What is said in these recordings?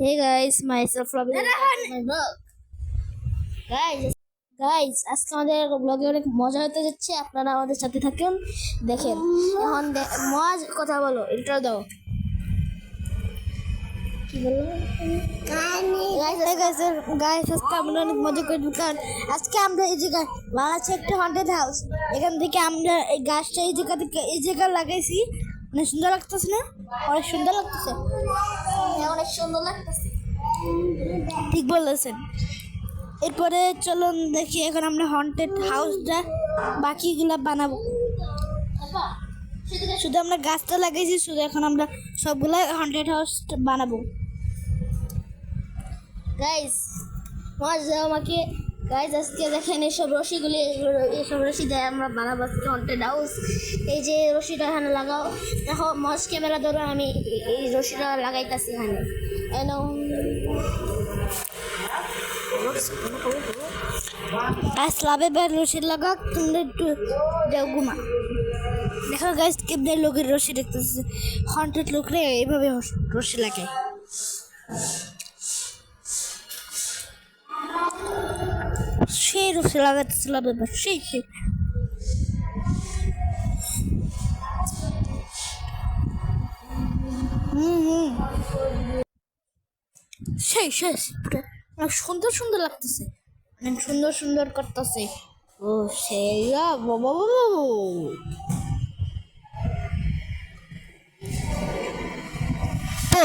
Hey guys, myself Robin. My vlog. Guys আজকে আমাদের ব্লগে অনেক মজা হতে যাচ্ছে, আপনারা আমাদের সাথে থাকুন, দেখেন। এখন কথা বলো, ইন্ট্রো দাও। কি বললো গাইস? আজকে আমরা অনেক মজা করবো, কারণ আজকে আমরা এই জায়গায় বাংলাদেশে একটা হন্টেড হাউস, এখান থেকে আমরা এই গাছটা এই জায়গা থেকে এই জায়গায় লাগাইছি। অনেক সুন্দর লাগতেছে না? অনেক সুন্দর লাগতেছে, অনেক সুন্দর লাগতেছে, ঠিক বলেছেন। এরপরে চলুন দেখি এখন আমরা হন্টেড হাউসটা বাকিগুলা বানাবো। শুধু আমরা গাছটা লাগাইছি, শুধু এখন আমরা সবগুলা হন্টেড হাউস বানাবো। গাইস মজা আমাকে গাইস, আজকে দেখেন এইসব রশিগুলি, এইসব রশি দিয়ে আমরা বানাবো আজকে হন্টেড হাউস। এই যে রশিটা এখানে লাগাও, দেখো মজ ক্যামেরা ধরো, আমি এই রশিটা লাগাইতেছি এখানে। গাছ লাভে বের রশি লাগা, তোমরা একটু দেও ঘুমা। দেখো গাছ কেমন লোকের রশি দেখতেছে, হন্টেড লোকরে এইভাবে রশি লাগে। সেই রশি লাগাতেছে লাভে বের, সেই সেই সেই অনেক সুন্দর সুন্দর লাগতেছে, অনেক সুন্দর সুন্দর করতেছে। ও সেই বাবা ও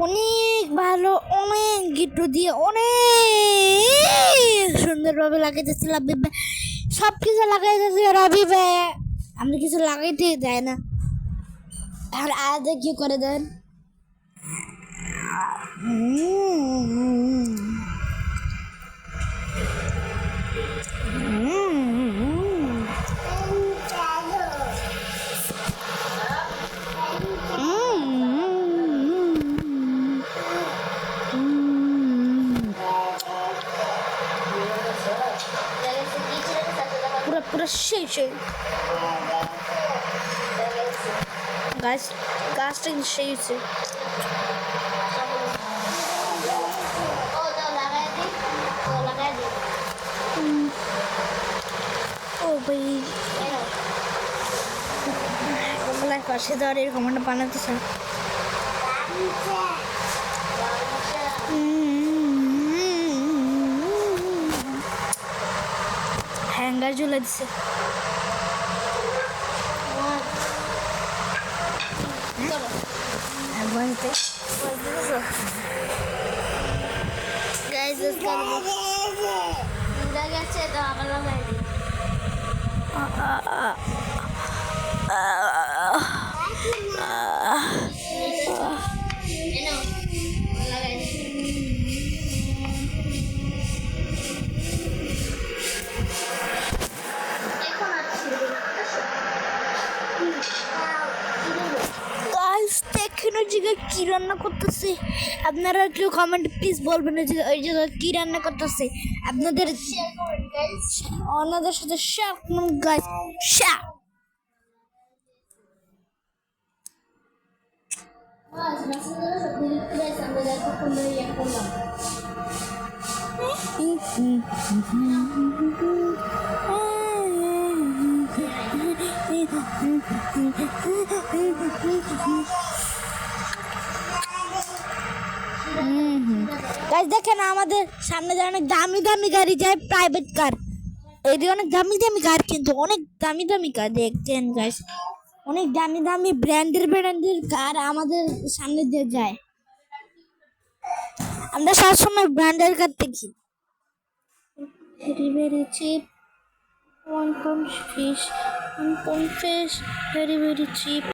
অনেক ভালো, অনেক গিট্টু দিয়ে অনেক সুন্দরভাবে লাগাইতেছি রাবি ভাই, সব কিছু লাগাইতেছি রাবি ভাই। আমরা কিছু লাগাইতে দেয় না, আর আজ কি করে দেন? পুরো সেই গাছটা সেই হচ্ছে। ও ভাই পাশে দেওয়ার এরকম একটা বানাতেছে। হ্যাঙ্গার ঝুলে দিছে। কি রান্না করতেছে আপনারা একটু কমেন্ট প্লিজ বলবেন যে ওই জায়গায় কি রান্না করতেছে, আপনাদের ওনাদের সাথে শেয়ার করুন গাইস, শেয়ার। গাইস দেখেন আমাদের সামনে যে অনেক দামি দামি গাড়ি যায়, প্রাইভেট কার, এটি অনেক দামি দামি কার, কিন্তু অনেক দামি দামি কার দেখছেন গাইস, অনেক দামি দামি ব্র্যান্ডের কার আমাদের সামনে দিয়ে যায়। আমরা সবসময় ব্র্যান্ডের কার দেখি। very cheap, 1 pound fish, 1 pound fish, very cheap.